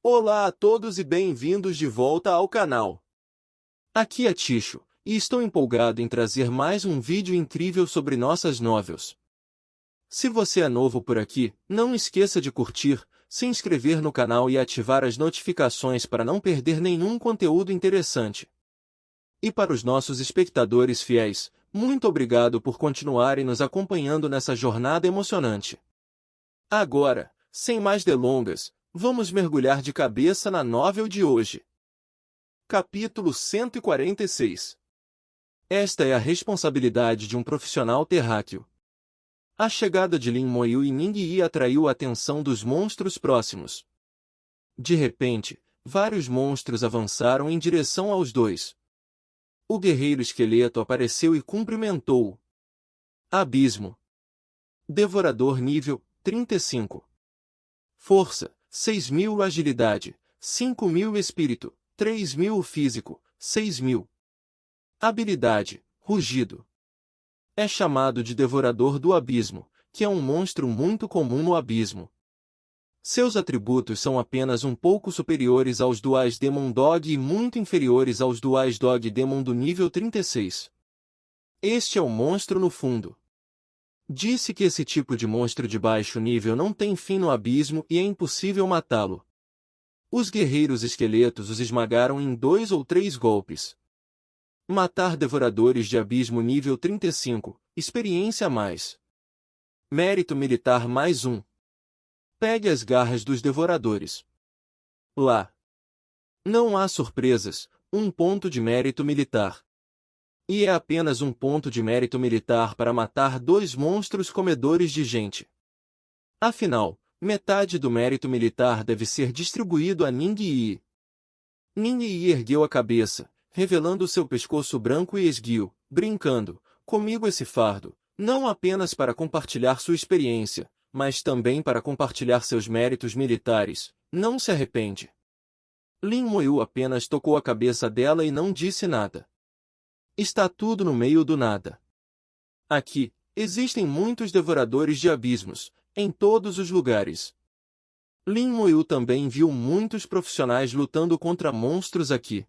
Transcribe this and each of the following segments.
Olá a todos e bem-vindos de volta ao canal. Aqui é Ticho, e estou empolgado em trazer mais um vídeo incrível sobre nossas novels. Se você é novo por aqui, não esqueça de curtir, se inscrever no canal e ativar as notificações para não perder nenhum conteúdo interessante. E para os nossos espectadores fiéis, muito obrigado por continuarem nos acompanhando nessa jornada emocionante. Agora, sem mais delongas, vamos mergulhar de cabeça na novel de hoje. Capítulo 146. Esta é a responsabilidade de um profissional terráqueo. A chegada de Lin Moyu e Ning Yi atraiu a atenção dos monstros próximos. De repente, vários monstros avançaram em direção aos dois. O guerreiro esqueleto apareceu e cumprimentou-o. Abismo. Devorador nível 35. Força, 6.000 agilidade, 5.000 espírito, 3.000 físico, 6.000. Habilidade, rugido. É chamado de Devorador do Abismo, que é um monstro muito comum no abismo. Seus atributos são apenas um pouco superiores aos do Ice Demon Dog e muito inferiores aos do Ice Dog Demon do nível 36. Este é o monstro no fundo. Disse que esse tipo de monstro de baixo nível não tem fim no abismo e é impossível matá-lo. Os guerreiros esqueletos os esmagaram em 2 ou 3 golpes. Matar devoradores de abismo nível 35, experiência mais. Mérito militar mais 1. Pegue as garras dos devoradores. Lá. Não há surpresas, 1 ponto de mérito militar. E é apenas 1 ponto de mérito militar para matar 2 monstros comedores de gente. Afinal, metade do mérito militar deve ser distribuído a Ning Yi. Ning Yi ergueu a cabeça, revelando seu pescoço branco e esguio, brincando, comigo esse fardo, não apenas para compartilhar sua experiência, mas também para compartilhar seus méritos militares, não se arrepende. Lin Moyu apenas tocou a cabeça dela e não disse nada. Está tudo no meio do nada. Aqui, existem muitos devoradores de abismos, em todos os lugares. Lin Moyu também viu muitos profissionais lutando contra monstros aqui.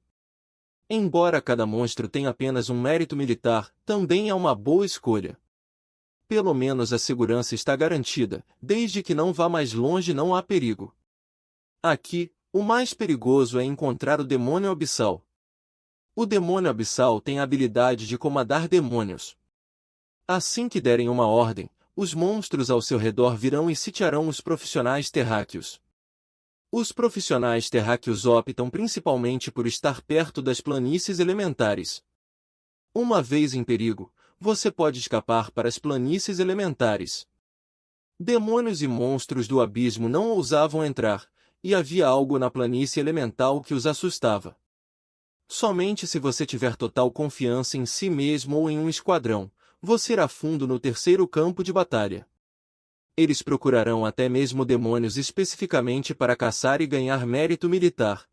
Embora cada monstro tenha apenas um mérito militar, também é uma boa escolha. Pelo menos a segurança está garantida, desde que não vá mais longe não há perigo. Aqui, o mais perigoso é encontrar o demônio abissal. O demônio abissal tem a habilidade de comandar demônios. Assim que derem uma ordem, os monstros ao seu redor virão e sitiarão os profissionais terráqueos. Os profissionais terráqueos optam principalmente por estar perto das planícies elementares. Uma vez em perigo, você pode escapar para as planícies elementares. Demônios e monstros do abismo não ousavam entrar, e havia algo na planície elemental que os assustava. Somente se você tiver total confiança em si mesmo ou em um esquadrão, você irá fundo no terceiro campo de batalha. Eles procurarão até mesmo demônios especificamente para caçar e ganhar mérito militar.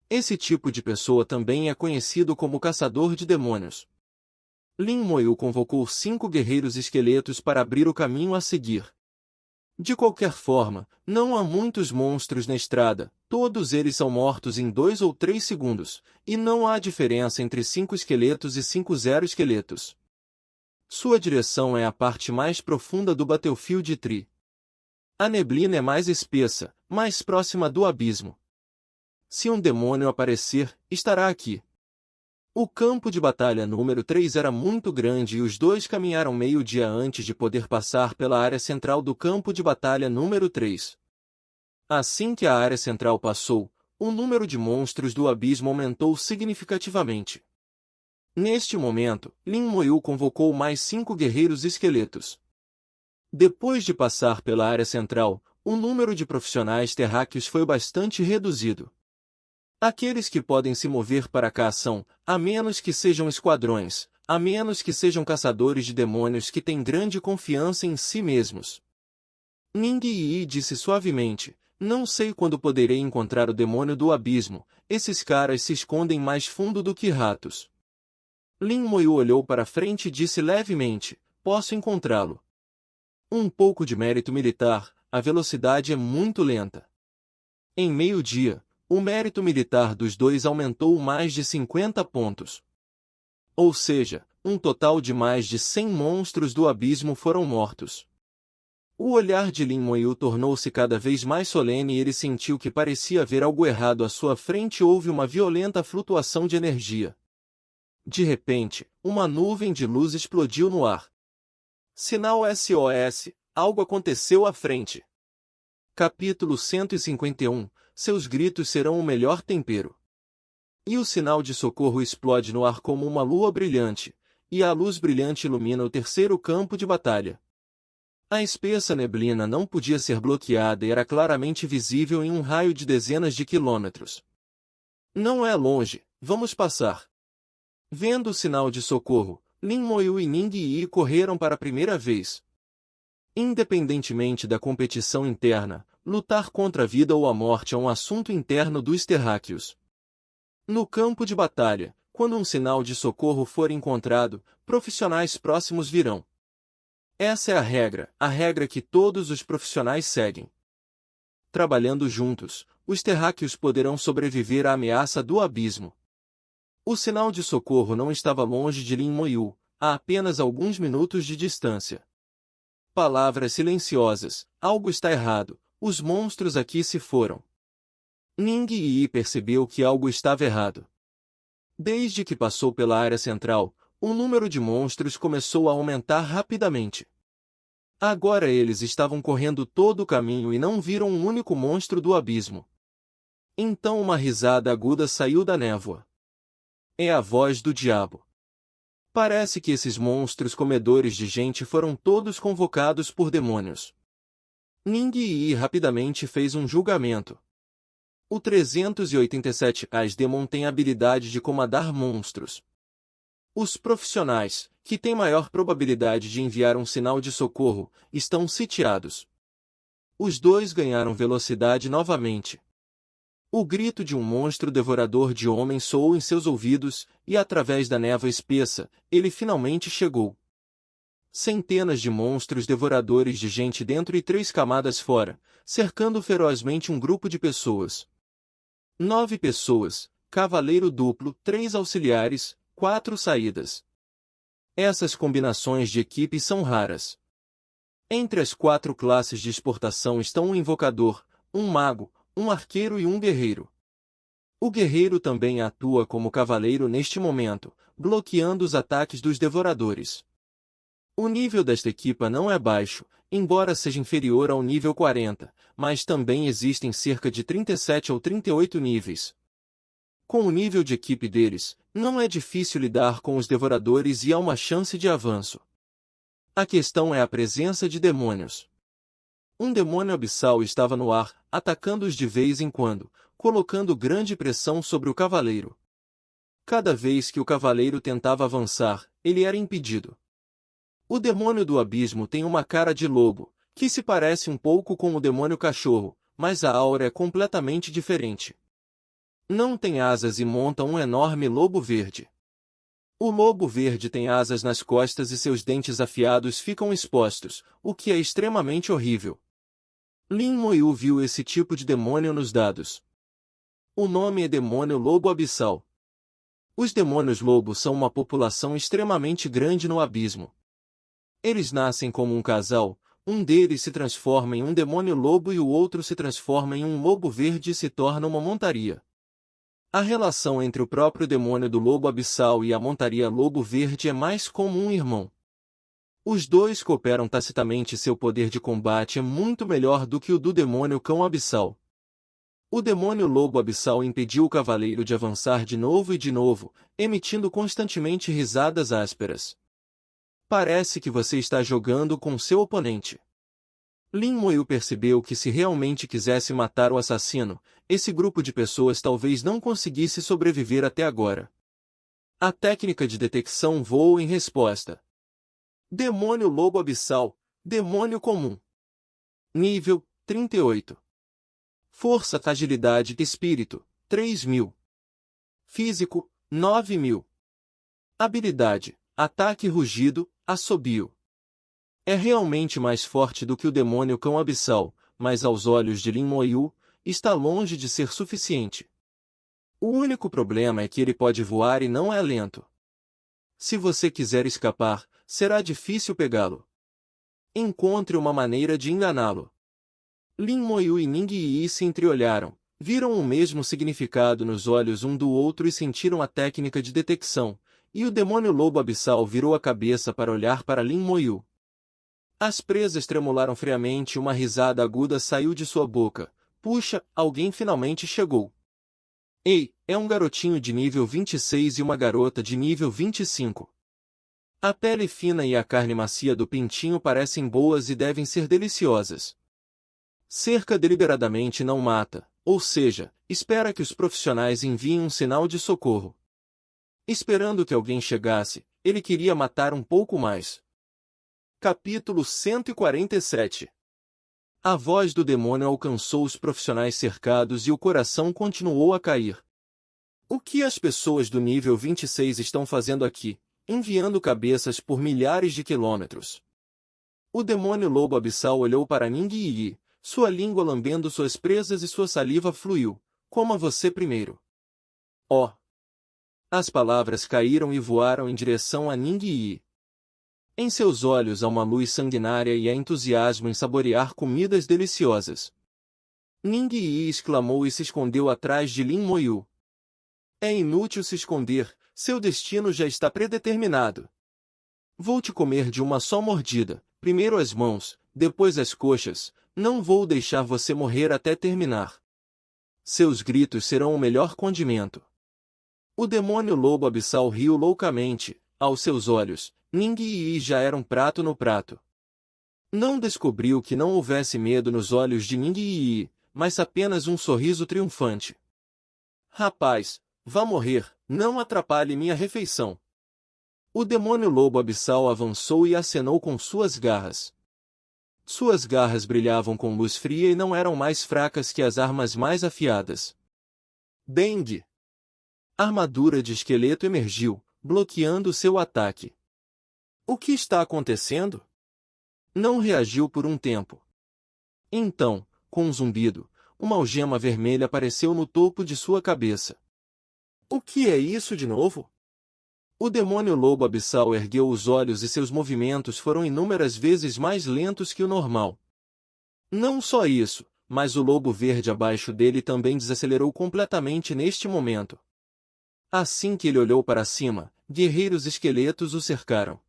Esse tipo de pessoa também é conhecido como caçador de demônios. Lin Moyu convocou 5 guerreiros esqueletos para abrir o caminho a seguir. De qualquer forma, não há muitos monstros na estrada, todos eles são mortos em 2 ou 3 segundos, e não há diferença entre 5 esqueletos e 5 zero esqueletos. Sua direção é a parte mais profunda do Battlefield 3. A neblina é mais espessa, mais próxima do abismo. Se um demônio aparecer, estará aqui. O campo de batalha número 3 era muito grande e os dois caminharam meio-dia antes de poder passar pela área central do campo de batalha número 3. Assim que a área central passou, o número de monstros do abismo aumentou significativamente. Neste momento, Lin Moyu convocou mais 5 guerreiros esqueletos. Depois de passar pela área central, o número de profissionais terráqueos foi bastante reduzido. Aqueles que podem se mover para cá são, a menos que sejam esquadrões, a menos que sejam caçadores de demônios que têm grande confiança em si mesmos. Ning Yi disse suavemente, não sei quando poderei encontrar o demônio do abismo, esses caras se escondem mais fundo do que ratos. Lin Moyu olhou para frente e disse levemente, posso encontrá-lo. Um pouco de mérito militar, a velocidade é muito lenta. Em meio-dia, o mérito militar dos dois aumentou mais de 50 pontos. Ou seja, um total de mais de 100 monstros do abismo foram mortos. O olhar de Lin Moyu tornou-se cada vez mais solene e ele sentiu que parecia haver algo errado à sua frente e houve uma violenta flutuação de energia. De repente, uma nuvem de luz explodiu no ar. Sinal SOS, algo aconteceu à frente. Capítulo 151, seus gritos serão o melhor tempero. E o sinal de socorro explode no ar como uma lua brilhante, e a luz brilhante ilumina o terceiro campo de batalha. A espessa neblina não podia ser bloqueada e era claramente visível em um raio de dezenas de quilômetros. Não é longe, vamos passar. Vendo o sinal de socorro, Lin Moyu e Ning Yi correram para a primeira vez. Independentemente da competição interna, lutar contra a vida ou a morte é um assunto interno dos terráqueos. No campo de batalha, quando um sinal de socorro for encontrado, profissionais próximos virão. Essa é a regra que todos os profissionais seguem. Trabalhando juntos, os terráqueos poderão sobreviver à ameaça do abismo. O sinal de socorro não estava longe de Lin Moyu, a apenas alguns minutos de distância. Palavras silenciosas, algo está errado, os monstros aqui se foram. Ning Yi percebeu que algo estava errado. Desde que passou pela área central, o número de monstros começou a aumentar rapidamente. Agora eles estavam correndo todo o caminho e não viram um único monstro do abismo. Então uma risada aguda saiu da névoa. É a voz do diabo. Parece que esses monstros comedores de gente foram todos convocados por demônios. Ning Yi rapidamente fez um julgamento. O 387 As Demon tem a habilidade de comandar monstros. Os profissionais, que têm maior probabilidade de enviar um sinal de socorro, estão sitiados. Os dois ganharam velocidade novamente. O grito de um monstro devorador de homens soou em seus ouvidos, e através da névoa espessa, ele finalmente chegou. Centenas de monstros devoradores de gente dentro e 3 camadas fora, cercando ferozmente um grupo de pessoas. 9 pessoas, cavaleiro duplo, 3 auxiliares, 4 saídas. Essas combinações de equipe são raras. Entre as 4 classes de exportação estão um invocador, um mago, um arqueiro e um guerreiro. O guerreiro também atua como cavaleiro neste momento, bloqueando os ataques dos devoradores. O nível desta equipa não é baixo, embora seja inferior ao nível 40, mas também existem cerca de 37 ou 38 níveis. Com o nível de equipe deles, não é difícil lidar com os devoradores e há uma chance de avanço. A questão é a presença de demônios. Um demônio abissal estava no ar, atacando-os de vez em quando, colocando grande pressão sobre o cavaleiro. Cada vez que o cavaleiro tentava avançar, ele era impedido. O demônio do abismo tem uma cara de lobo, que se parece um pouco com o demônio cachorro, mas a aura é completamente diferente. Não tem asas e monta um enorme lobo verde. O lobo verde tem asas nas costas e seus dentes afiados ficam expostos, o que é extremamente horrível. Lin Moyu viu esse tipo de demônio nos dados. O nome é demônio lobo abissal. Os demônios lobo são uma população extremamente grande no abismo. Eles nascem como um casal, um deles se transforma em um demônio lobo e o outro se transforma em um lobo verde e se torna uma montaria. A relação entre o próprio demônio do lobo abissal e a montaria lobo verde é mais como um irmão. Os dois cooperam tacitamente e seu poder de combate é muito melhor do que o do demônio cão abissal. O demônio lobo abissal impediu o cavaleiro de avançar de novo, emitindo constantemente risadas ásperas. Parece que você está jogando com seu oponente. Lin Moyu percebeu que se realmente quisesse matar o assassino, esse grupo de pessoas talvez não conseguisse sobreviver até agora. A técnica de detecção voou em resposta. Demônio lobo abissal, demônio comum. Nível, 38. Força, agilidade e espírito, 3.000. Físico, 9.000. Habilidade, ataque rugido, assobio. É realmente mais forte do que o demônio cão abissal, mas aos olhos de Lin Moyu, está longe de ser suficiente. O único problema é que ele pode voar e não é lento. Se você quiser escapar, será difícil pegá-lo. Encontre uma maneira de enganá-lo. Lin Moyu e Ning Yi se entreolharam, viram o mesmo significado nos olhos um do outro e sentiram a técnica de detecção, e o demônio lobo abissal virou a cabeça para olhar para Lin Moyu. As presas tremularam friamente e uma risada aguda saiu de sua boca. Puxa, alguém finalmente chegou. Ei, é um garotinho de nível 26 e uma garota de nível 25. A pele fina e a carne macia do pintinho parecem boas e devem ser deliciosas. Cerca deliberadamente não mata, ou seja, espera que os profissionais enviem um sinal de socorro. Esperando que alguém chegasse, ele queria matar um pouco mais. Capítulo 147. A voz do demônio alcançou os profissionais cercados e o coração continuou a cair. O que as pessoas do nível 26 estão fazendo aqui, enviando cabeças por milhares de quilômetros? O demônio lobo abissal olhou para Ning Yi, sua língua lambendo suas presas e sua saliva fluiu. Coma você primeiro. Oh! As palavras caíram e voaram em direção a Ning Yi. Em seus olhos há uma luz sanguinária e há entusiasmo em saborear comidas deliciosas. Ning Yi exclamou e se escondeu atrás de Lin Moyu. É inútil se esconder, seu destino já está predeterminado. Vou te comer de uma só mordida, primeiro as mãos, depois as coxas, não vou deixar você morrer até terminar. Seus gritos serão o melhor condimento. O demônio lobo abissal riu loucamente, aos seus olhos. Ning Yi já era um prato no prato. Não descobriu que não houvesse medo nos olhos de Ning Yi, mas apenas um sorriso triunfante. Rapaz, vá morrer, não atrapalhe minha refeição. O demônio lobo abissal avançou e acenou com suas garras. Suas garras brilhavam com luz fria e não eram mais fracas que as armas mais afiadas. Deng! A armadura de esqueleto emergiu, bloqueando seu ataque. O que está acontecendo? Não reagiu por um tempo. Então, com um zumbido, uma algema vermelha apareceu no topo de sua cabeça. O que é isso de novo? O demônio lobo abissal ergueu os olhos e seus movimentos foram inúmeras vezes mais lentos que o normal. Não só isso, mas o lobo verde abaixo dele também desacelerou completamente neste momento. Assim que ele olhou para cima, guerreiros esqueletos o cercaram.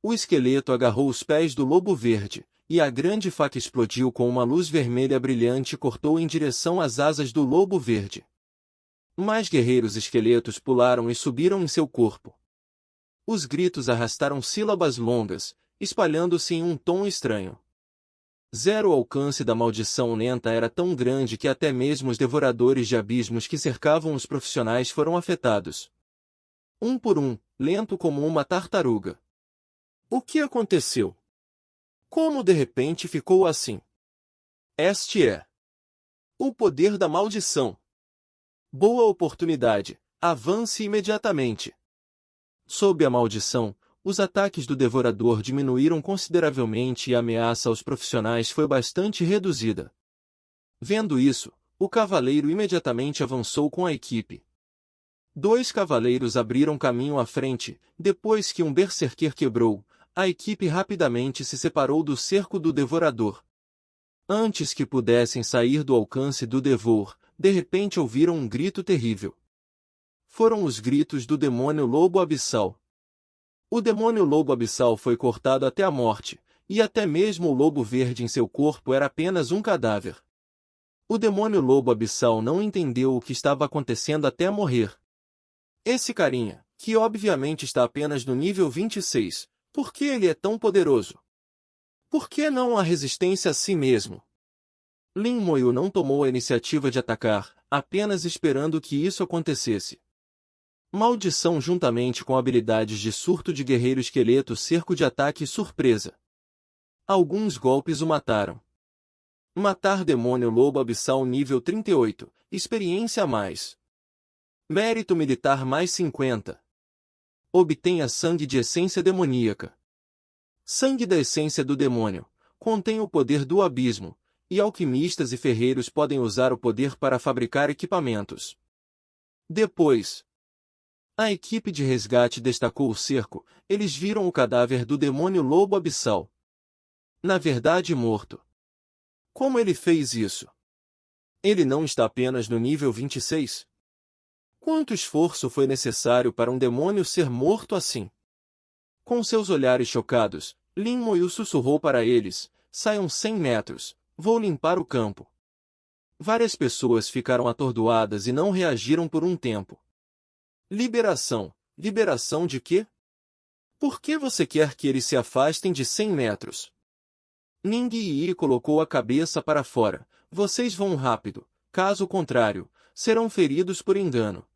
O esqueleto agarrou os pés do lobo verde, e a grande faca explodiu com uma luz vermelha brilhante e cortou em direção às asas do lobo verde. Mais guerreiros esqueletos pularam e subiram em seu corpo. Os gritos arrastaram sílabas longas, espalhando-se em um tom estranho. O alcance da maldição lenta era tão grande que até mesmo os devoradores de abismos que cercavam os profissionais foram afetados. Um por um, lento como uma tartaruga. O que aconteceu? Como de repente ficou assim? Este é o poder da maldição. Boa oportunidade, avance imediatamente. Sob a maldição, os ataques do devorador diminuíram consideravelmente e a ameaça aos profissionais foi bastante reduzida. Vendo isso, o cavaleiro imediatamente avançou com a equipe. 2 cavaleiros abriram caminho à frente, depois que um berserker quebrou, a equipe rapidamente se separou do cerco do devorador. Antes que pudessem sair do alcance do devor, de repente ouviram um grito terrível. Foram os gritos do demônio lobo abissal. O demônio lobo abissal foi cortado até a morte, e até mesmo o lobo verde em seu corpo era apenas um cadáver. O demônio lobo abissal não entendeu o que estava acontecendo até morrer. Esse carinha, que obviamente está apenas no nível 26, por que ele é tão poderoso? Por que não há resistência a si mesmo? Lin Moyu não tomou a iniciativa de atacar, apenas esperando que isso acontecesse. Maldição juntamente com habilidades de surto de guerreiro esqueleto, cerco de ataque e surpresa. Alguns golpes o mataram. Matar demônio lobo abissal nível 38, experiência a mais. Mérito militar mais 50. Obtenha sangue de essência demoníaca. Sangue da essência do demônio. Contém o poder do abismo. e alquimistas e ferreiros podem usar o poder para fabricar equipamentos. Depois, a equipe de resgate destacou o cerco. Eles viram o cadáver do demônio lobo abissal. Na verdade, morto. Como ele fez isso? Ele não está apenas no nível 26? Quanto esforço foi necessário para um demônio ser morto assim? Com seus olhares chocados, Lin Moyu sussurrou para eles: saiam 100 metros, vou limpar o campo. Várias pessoas ficaram atordoadas e não reagiram por um tempo. Liberação. Liberação de quê? Por que você quer que eles se afastem de 100 metros? Ning Yi colocou a cabeça para fora. Vocês vão rápido, caso contrário, serão feridos por engano.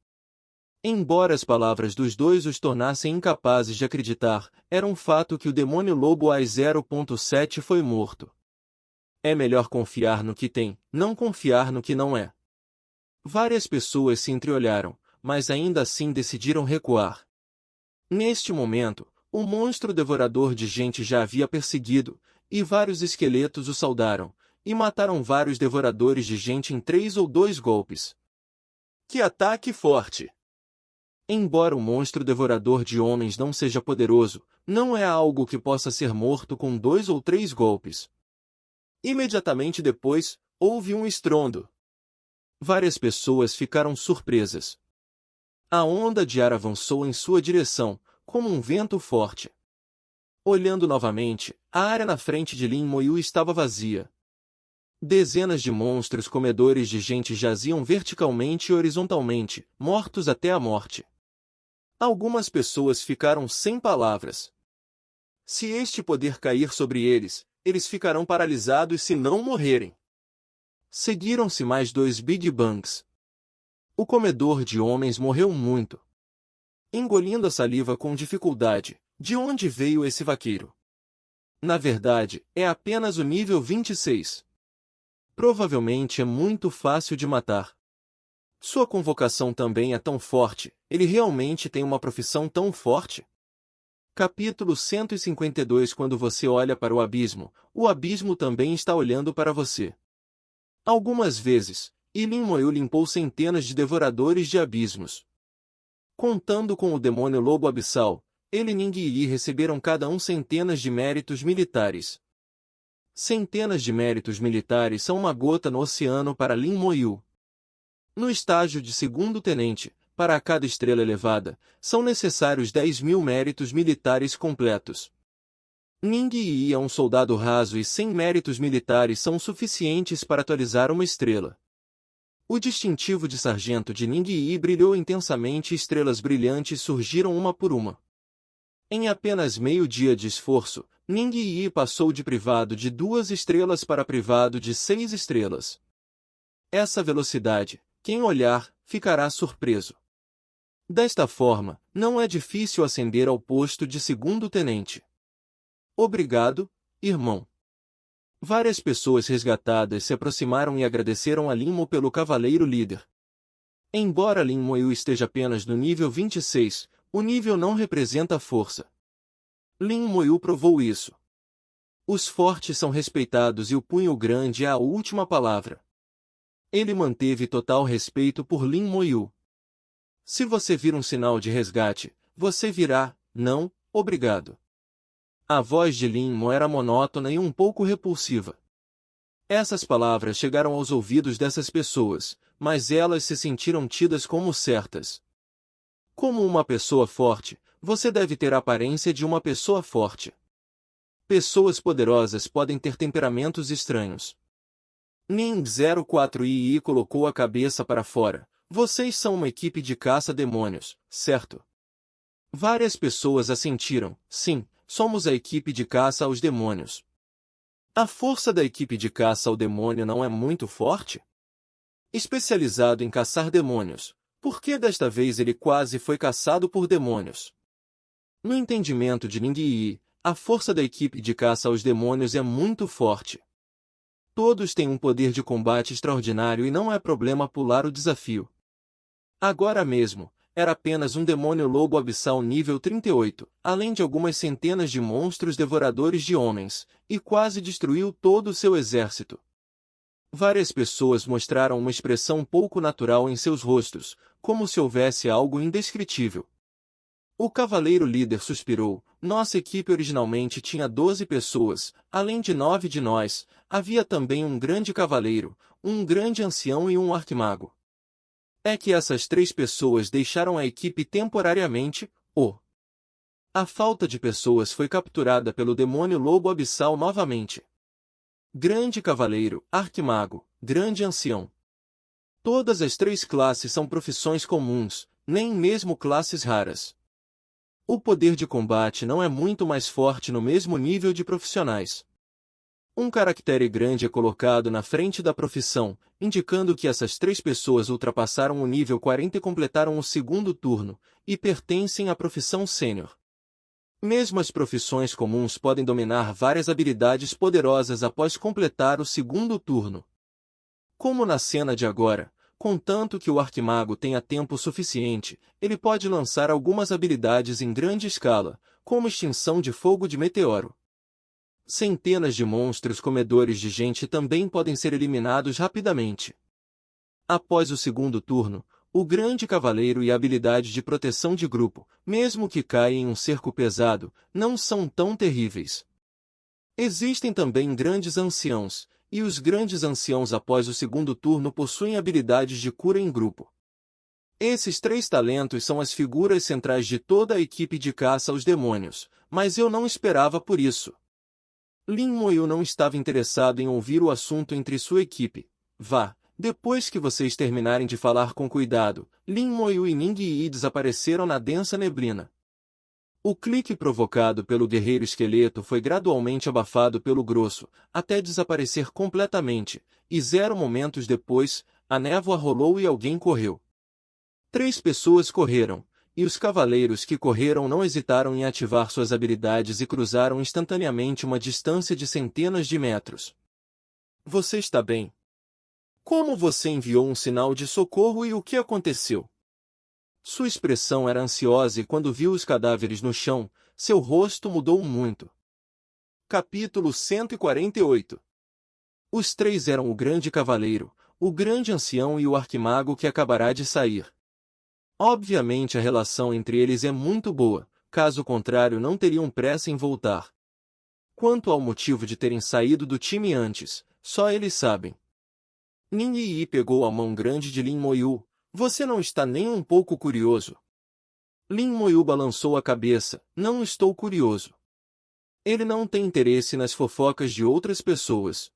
Embora as palavras dos dois os tornassem incapazes de acreditar, era um fato que o demônio lobo AI-0.7 foi morto. É melhor confiar no que tem, não confiar no que não é. Várias pessoas se entreolharam, mas ainda assim decidiram recuar. Neste momento, o monstro devorador de gente já havia perseguido, e vários esqueletos o saudaram, e mataram vários devoradores de gente em 3 ou 2 golpes. Que ataque forte! Embora o monstro devorador de homens não seja poderoso, não é algo que possa ser morto com 2 ou 3 golpes. Imediatamente depois, houve um estrondo. Várias pessoas ficaram surpresas. A onda de ar avançou em sua direção, como um vento forte. Olhando novamente, a área na frente de Lin Moyu estava vazia. Dezenas de monstros comedores de gente jaziam verticalmente e horizontalmente, mortos até a morte. Algumas pessoas ficaram sem palavras. Se este poder cair sobre eles, eles ficarão paralisados se não morrerem. Seguiram-se mais 2 Big Bangs. O comedor de homens morreu muito. Engolindo a saliva com dificuldade, de onde veio esse vaqueiro? Na verdade, é apenas o nível 26. Provavelmente é muito fácil de matar. Sua convocação também é tão forte, ele realmente tem uma profissão tão forte? Capítulo 152. Quando você olha para o abismo também está olhando para você. Algumas vezes, Lin Moyu limpou centenas de devoradores de abismos. Contando com o demônio lobo abissal, ele e Ning Yi receberam cada um centenas de méritos militares. Centenas de méritos militares são uma gota no oceano para Lin Moyu. No estágio de segundo tenente, para cada estrela elevada, são necessários 10.000 méritos militares completos. Ning Yi é um soldado raso e 100 méritos militares são suficientes para atualizar uma estrela. O distintivo de sargento de Ning Yi brilhou intensamente e estrelas brilhantes surgiram uma por uma. Em apenas meio dia de esforço, Ning Yi passou de privado de 2 estrelas para privado de 6 estrelas. Essa velocidade, quem olhar, ficará surpreso. Desta forma, não é difícil ascender ao posto de segundo tenente. Obrigado, irmão. Várias pessoas resgatadas se aproximaram e agradeceram a Lin Mo pelo cavaleiro líder. Embora Lin Moyu esteja apenas no nível 26, o nível não representa força. Lin Moyu provou isso. Os fortes são respeitados e o punho grande é a última palavra. Ele manteve total respeito por Lin Moyu. Se você vir um sinal de resgate, você virá, não, obrigado. A voz de Lin Mo era monótona e um pouco repulsiva. Essas palavras chegaram aos ouvidos dessas pessoas, mas elas se sentiram tidas como certas. Como uma pessoa forte, você deve ter a aparência de uma pessoa forte. Pessoas poderosas podem ter temperamentos estranhos. Ning 04 II colocou a cabeça para fora. Vocês são uma equipe de caça-demônios, certo? Várias pessoas assentiram. Sim, somos a equipe de caça aos demônios. A força da equipe de caça ao demônio não é muito forte? Especializado em caçar demônios, por que desta vez ele quase foi caçado por demônios? No entendimento de Ning Yi, a força da equipe de caça aos demônios é muito forte. Todos têm um poder de combate extraordinário e não é problema pular o desafio. Agora mesmo, era apenas um demônio lobo abissal nível 38, além de algumas centenas de monstros devoradores de homens, e quase destruiu todo o seu exército. Várias pessoas mostraram uma expressão pouco natural em seus rostos, como se houvesse algo indescritível. O cavaleiro líder suspirou. Nossa equipe originalmente tinha 12 pessoas, além de 9 de nós, havia também um grande cavaleiro, um grande ancião e um arquimago. É que essas 3 pessoas deixaram a equipe temporariamente, A falta de pessoas foi capturada pelo demônio lobo abissal novamente. Grande cavaleiro, arquimago, grande ancião. Todas as 3 classes são profissões comuns, nem mesmo classes raras. O poder de combate não é muito mais forte no mesmo nível de profissionais. Um caractere grande é colocado na frente da profissão, indicando que essas 3 pessoas ultrapassaram o nível 40 e completaram o segundo turno, e pertencem à profissão sênior. Mesmo as profissões comuns podem dominar várias habilidades poderosas após completar o segundo turno. Como na cena de agora, contanto que o arquimago tenha tempo suficiente, ele pode lançar algumas habilidades em grande escala, como extinção de fogo de meteoro. Centenas de monstros comedores de gente também podem ser eliminados rapidamente. Após o segundo turno, o grande cavaleiro e a habilidade de proteção de grupo, mesmo que caia em um cerco pesado, não são tão terríveis. Existem também grandes anciãos, e os grandes anciãos após o segundo turno possuem habilidades de cura em grupo. Esses 3 talentos são as figuras centrais de toda a equipe de caça aos demônios, mas eu não esperava por isso. Lin Moyu não estava interessado em ouvir o assunto entre sua equipe. Vá, depois que vocês terminarem de falar com cuidado, Lin Moyu e Ning Yi desapareceram na densa neblina. O clique provocado pelo guerreiro esqueleto foi gradualmente abafado pelo grosso, até desaparecer completamente, e 0 momentos depois, a névoa rolou e alguém correu. 3 pessoas correram, e os cavaleiros que correram não hesitaram em ativar suas habilidades e cruzaram instantaneamente uma distância de centenas de metros. Você está bem? Como você enviou um sinal de socorro e o que aconteceu? Sua expressão era ansiosa e quando viu os cadáveres no chão, seu rosto mudou muito. Capítulo 148. Os 3 eram o grande cavaleiro, o grande ancião e o arquimago que acabará de sair. Obviamente a relação entre eles é muito boa, caso contrário não teriam pressa em voltar. Quanto ao motivo de terem saído do time antes, só eles sabem. Ning Yi pegou a mão grande de Lin Moyu. Você não está nem um pouco curioso? Lin Moyu balançou a cabeça. Não estou curioso. Ele não tem interesse nas fofocas de outras pessoas.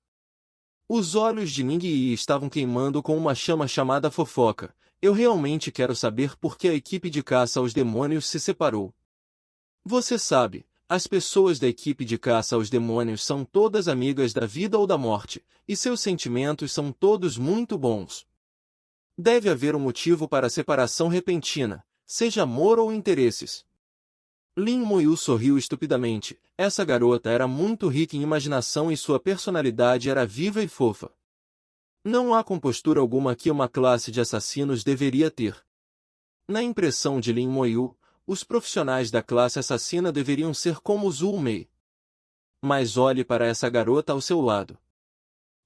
Os olhos de Ning Yi estavam queimando com uma chama chamada fofoca. Eu realmente quero saber por que a equipe de caça aos demônios se separou. Você sabe, as pessoas da equipe de caça aos demônios são todas amigas da vida ou da morte, e seus sentimentos são todos muito bons. Deve haver um motivo para a separação repentina, seja amor ou interesses. Lin Moyu sorriu estupidamente. Essa garota era muito rica em imaginação e sua personalidade era viva e fofa. Não há compostura alguma que uma classe de assassinos deveria ter. Na impressão de Lin Moyu, os profissionais da classe assassina deveriam ser como Zhu Mei. Mas olhe para essa garota ao seu lado.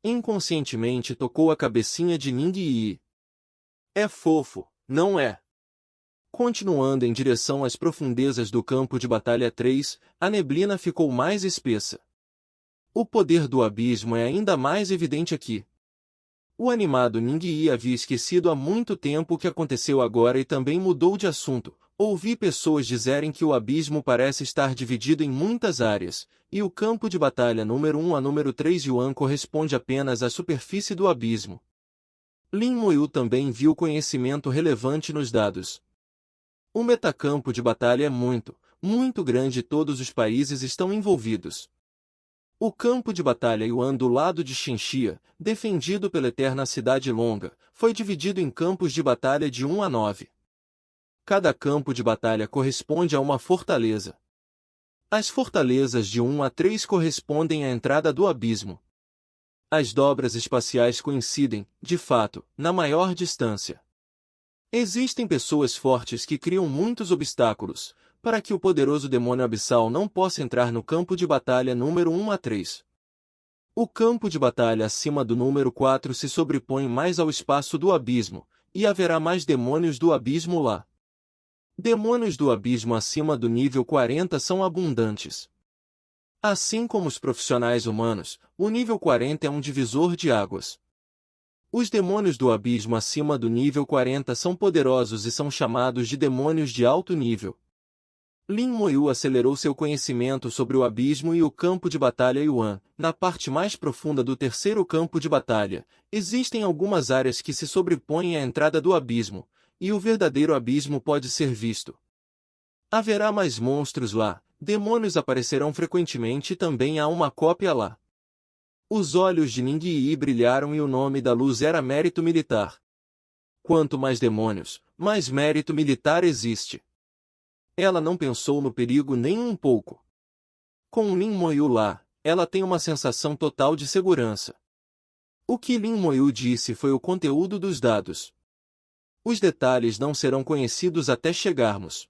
Inconscientemente tocou a cabecinha de Ning Yi. É fofo, não é? Continuando em direção às profundezas do campo de batalha 3, a neblina ficou mais espessa. O poder do abismo é ainda mais evidente aqui. O animado Ning Yi havia esquecido há muito tempo o que aconteceu agora e também mudou de assunto. Ouvi pessoas dizerem que o abismo parece estar dividido em muitas áreas, e o campo de batalha número 1 a número 3 Yuan corresponde apenas à superfície do abismo. Lin Moyu também viu conhecimento relevante nos dados. O metacampo de batalha é muito, muito grande e todos os países estão envolvidos. O campo de batalha Yuan do lado de Xinxia, defendido pela Eterna Cidade Longa, foi dividido em campos de batalha de 1 a 9. Cada campo de batalha corresponde a uma fortaleza. As fortalezas de 1 a 3 correspondem à entrada do abismo. As dobras espaciais coincidem, de fato, na maior distância. Existem pessoas fortes que criam muitos obstáculos, para que o poderoso demônio abissal não possa entrar no campo de batalha número 1 a 3. O campo de batalha acima do número 4 se sobrepõe mais ao espaço do abismo, e haverá mais demônios do abismo lá. Demônios do abismo acima do nível 40 são abundantes. Assim como os profissionais humanos, o nível 40 é um divisor de águas. Os demônios do abismo acima do nível 40 são poderosos e são chamados de demônios de alto nível. Lin Moyu acelerou seu conhecimento sobre o abismo e o campo de batalha Yuan. Na parte mais profunda do terceiro campo de batalha, existem algumas áreas que se sobrepõem à entrada do abismo, e o verdadeiro abismo pode ser visto. Haverá mais monstros lá, demônios aparecerão frequentemente e também há uma cópia lá. Os olhos de Ningyi brilharam e o nome da luz era mérito militar. Quanto mais demônios, mais mérito militar existe. Ela não pensou no perigo nem um pouco. Com Lin Moyu lá, ela tem uma sensação total de segurança. O que Lin Moyu disse foi o conteúdo dos dados. Os detalhes não serão conhecidos até chegarmos.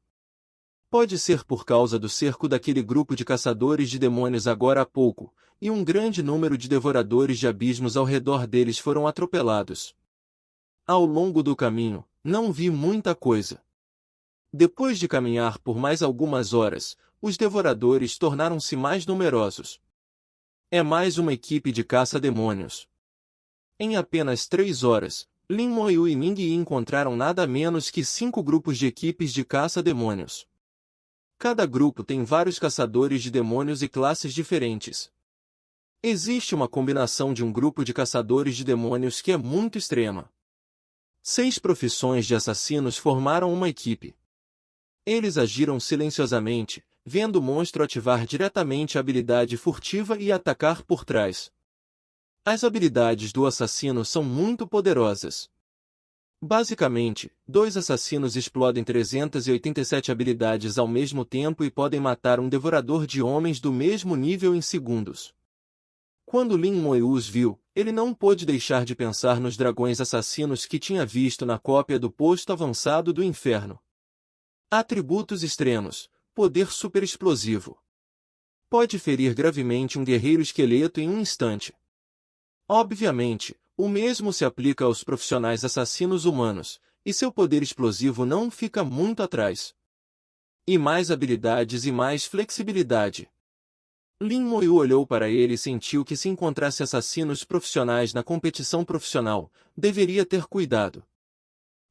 Pode ser por causa do cerco daquele grupo de caçadores de demônios agora há pouco, e um grande número de devoradores de abismos ao redor deles foram atropelados. Ao longo do caminho, não vi muita coisa. Depois de caminhar por mais algumas horas, os devoradores tornaram-se mais numerosos. É mais uma equipe de caça-demônios. Em apenas 3 horas, Lin Moyu e Ningyi encontraram nada menos que 5 grupos de equipes de caça-demônios. Cada grupo tem vários caçadores de demônios e classes diferentes. Existe uma combinação de um grupo de caçadores de demônios que é muito extrema. 6 profissões de assassinos formaram uma equipe. Eles agiram silenciosamente, vendo o monstro ativar diretamente a habilidade furtiva e atacar por trás. As habilidades do assassino são muito poderosas. Basicamente, 2 assassinos explodem 387 habilidades ao mesmo tempo e podem matar um devorador de homens do mesmo nível em segundos. Quando Lin Moyu os viu, ele não pôde deixar de pensar nos dragões assassinos que tinha visto na cópia do posto avançado do inferno. Atributos extremos: poder super explosivo. Pode ferir gravemente um guerreiro esqueleto em um instante. Obviamente, o mesmo se aplica aos profissionais assassinos humanos, e seu poder explosivo não fica muito atrás. E mais habilidades e mais flexibilidade. Lin Moyu olhou para ele e sentiu que se encontrasse assassinos profissionais na competição profissional, deveria ter cuidado.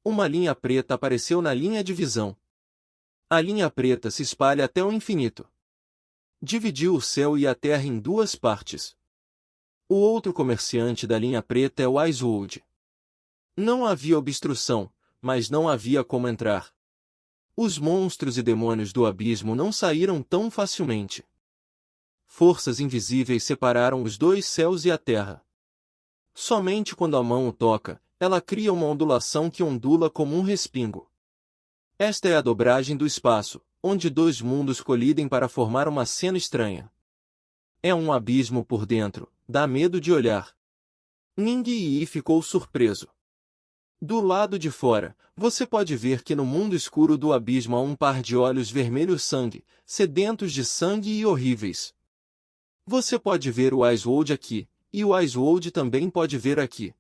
Uma linha preta apareceu na linha de visão. A linha preta se espalha até o infinito. Dividiu o céu e a terra em 2 partes. O outro comerciante da linha preta é o Icewood. Não havia obstrução, mas não havia como entrar. Os monstros e demônios do abismo não saíram tão facilmente. Forças invisíveis separaram os 2 céus e a terra. Somente quando a mão o toca, ela cria uma ondulação que ondula como um respingo. Esta é a dobragem do espaço, onde 2 mundos colidem para formar uma cena estranha. É um abismo por dentro, dá medo de olhar. Ningyi ficou surpreso. Do lado de fora, você pode ver que no mundo escuro do abismo há um par de olhos vermelhos sangue, sedentos de sangue e horríveis. Você pode ver o Icewood aqui, e o Icewood também pode ver aqui.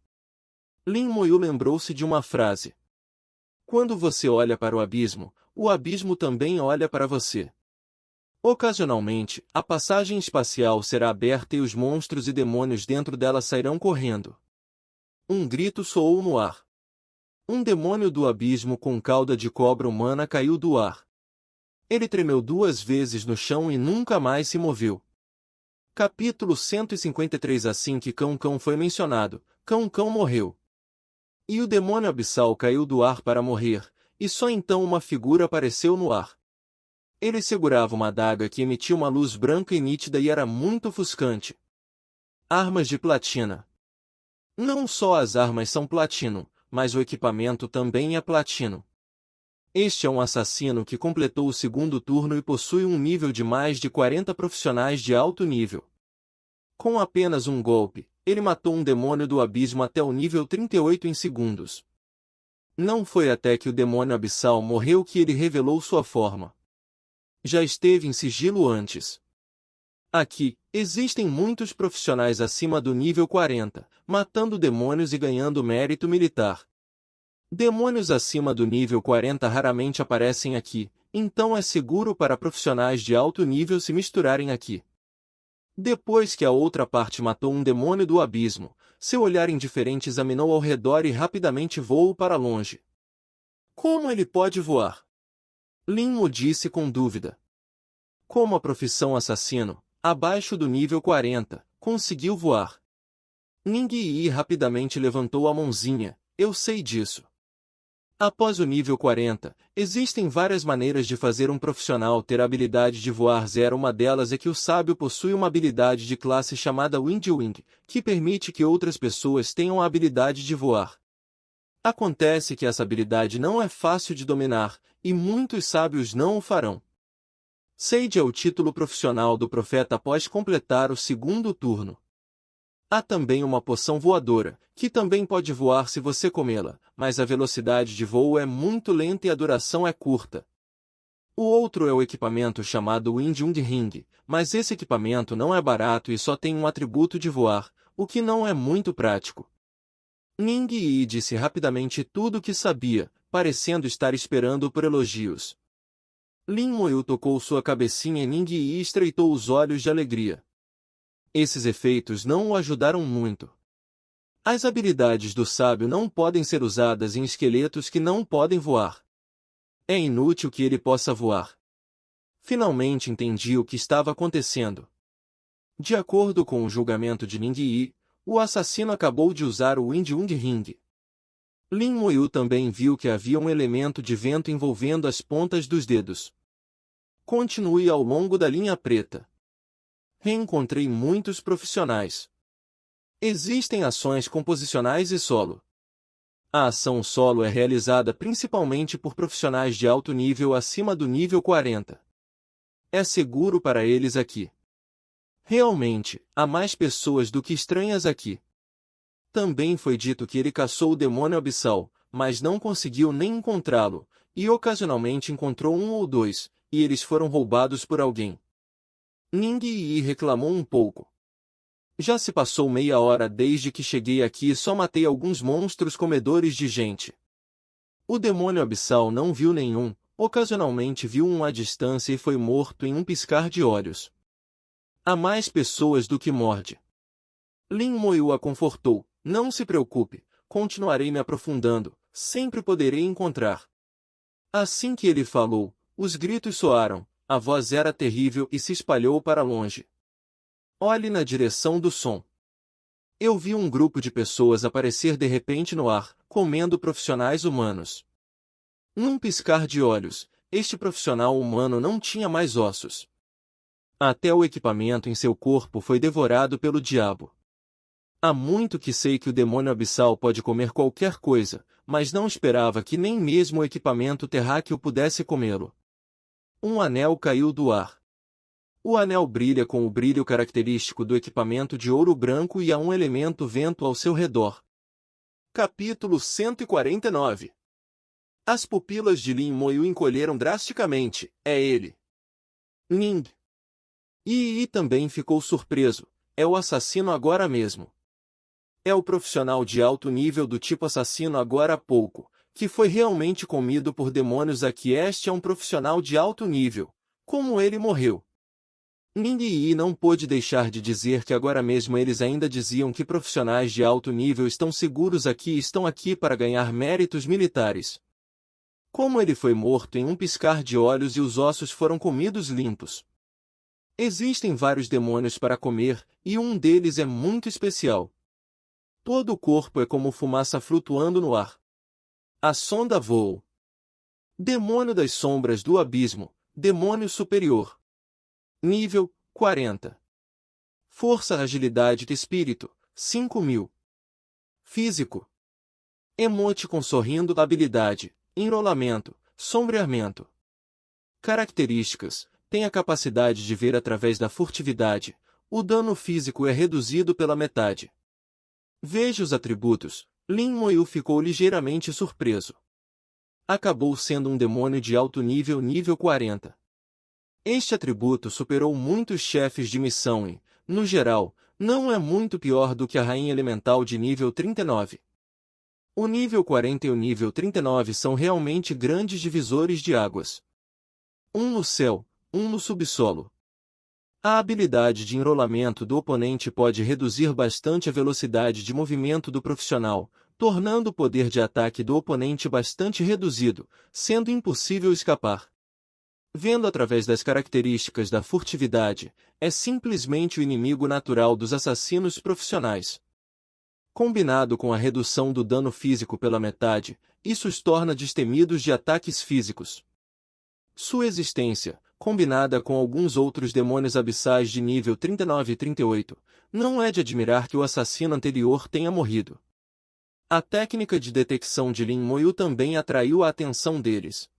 Lin Moyu lembrou-se de uma frase. Quando você olha para o abismo também olha para você. Ocasionalmente, a passagem espacial será aberta e os monstros e demônios dentro dela sairão correndo. Um grito soou no ar. Um demônio do abismo com cauda de cobra humana caiu do ar. Ele tremeu 2 vezes no chão e nunca mais se moveu. Capítulo 153. Assim que Cão Cão foi mencionado, Cão Cão morreu. E o demônio abissal caiu do ar para morrer, e só então uma figura apareceu no ar. Ele segurava uma adaga que emitia uma luz branca e nítida e era muito ofuscante. Armas de platina. Não só as armas são platino, mas o equipamento também é platino. Este é um assassino que completou o 2º turno e possui um nível de mais de 40 profissionais de alto nível. Com apenas um golpe, ele matou um demônio do abismo até o nível 38 em segundos. Não foi até que o demônio abissal morreu que ele revelou sua forma. Já esteve em sigilo antes. Aqui, Existem muitos profissionais acima do nível 40, matando demônios e ganhando mérito militar. Demônios acima do nível 40 raramente aparecem aqui, então é seguro para profissionais de alto nível se misturarem aqui. Depois que a outra parte matou um demônio do abismo, seu olhar indiferente examinou ao redor e rapidamente voou para longe. Como ele pode voar? Linmo disse com dúvida. Como a profissão assassino, abaixo do nível 40, conseguiu voar. Ning Yi rapidamente levantou a mãozinha, eu sei disso. Após o nível 40, existem várias maneiras de fazer um profissional ter a habilidade de voar. Uma delas é que o sábio possui uma habilidade de classe chamada Wind Wing, que permite que outras pessoas tenham a habilidade de voar. Acontece que essa habilidade não é fácil de dominar, e muitos sábios não o farão. Sage é o título profissional do profeta após completar o segundo turno. Há também uma poção voadora, que também pode voar se você comê-la, mas a velocidade de voo é muito lenta e a duração é curta. O outro é o equipamento chamado Windjung Ring, mas esse equipamento não é barato e só tem um atributo de voar, o que não é muito prático. Ning Yi disse rapidamente tudo o que sabia, parecendo estar esperando por elogios. Lin Moyu tocou sua cabecinha e Ning Yi estreitou os olhos de alegria. Esses efeitos não o ajudaram muito. As habilidades do sábio não podem ser usadas em esqueletos que não podem voar. É inútil que ele possa voar. Finalmente entendi o que estava acontecendo. De acordo com o julgamento de Ning Yi, o assassino acabou de usar o Windjung Ring. Lin Moyu também viu que havia um elemento de vento envolvendo as pontas dos dedos. Continue ao longo da linha preta. Reencontrei muitos profissionais. Existem ações composicionais e solo. A ação solo é realizada principalmente por profissionais de alto nível acima do nível 40. É seguro para eles aqui. Realmente, há mais pessoas do que estranhas aqui. Também foi dito que ele caçou o demônio abissal, mas não conseguiu nem encontrá-lo, e ocasionalmente encontrou um ou dois, e eles foram roubados por alguém. Ning Yi reclamou um pouco. Já se passou meia hora desde que cheguei aqui e só matei alguns monstros comedores de gente. O demônio abissal não viu nenhum, ocasionalmente viu um à distância e foi morto em um piscar de olhos. Há mais pessoas do que morde. Lin Moyu a confortou, não se preocupe, continuarei me aprofundando, sempre poderei encontrar. Assim que ele falou, os gritos soaram, a voz era terrível e se espalhou para longe. Olhe na direção do som. Eu vi um grupo de pessoas aparecer de repente no ar, comendo profissionais humanos. Num piscar de olhos, este profissional humano não tinha mais ossos. Até o equipamento em seu corpo foi devorado pelo diabo. Há muito que sei que o demônio abissal pode comer qualquer coisa, mas não esperava que nem mesmo o equipamento terráqueo pudesse comê-lo. Um anel caiu do ar. O anel brilha com o brilho característico do equipamento de ouro branco e há um elemento vento ao seu redor. Capítulo 149. As pupilas de Lin Moyu encolheram drasticamente, é ele. Ning Yi também ficou surpreso, é o assassino agora mesmo. É o profissional de alto nível do tipo assassino agora há pouco, que foi realmente comido por demônios aqui. Este é um profissional de alto nível. Como ele morreu? Ning Yi não pôde deixar de dizer que agora mesmo eles ainda diziam que profissionais de alto nível estão seguros aqui e estão aqui para ganhar méritos militares. Como ele foi morto em um piscar de olhos e os ossos foram comidos limpos. Existem vários demônios para comer, e um deles é muito especial. Todo o corpo é como fumaça flutuando no ar. A sonda voou. Demônio das sombras do abismo, demônio superior. Nível 40. Força, agilidade e espírito, 5.000. Físico. Emoticon sorrindo, habilidade, enrolamento, sombreamento. Características, tem a capacidade de ver através da furtividade, o dano físico é reduzido pela metade. Veja os atributos. Lin Moyu ficou ligeiramente surpreso. Acabou sendo um demônio de alto nível, nível 40. Este atributo superou muitos chefes de missão e, no geral, não é muito pior do que a Rainha Elemental de nível 39. O nível 40 e o nível 39 são realmente grandes divisores de águas. Um no céu, um no subsolo. A habilidade de enrolamento do oponente pode reduzir bastante a velocidade de movimento do profissional, tornando o poder de ataque do oponente bastante reduzido, sendo impossível escapar. Vendo através das características da furtividade, é simplesmente o inimigo natural dos assassinos profissionais. Combinado com a redução do dano físico pela metade, isso os torna destemidos de ataques físicos. Sua existência, combinada com alguns outros demônios abissais de nível 39 e 38, não é de admirar que o assassino anterior tenha morrido. A técnica de detecção de Lin Moyu também atraiu a atenção deles.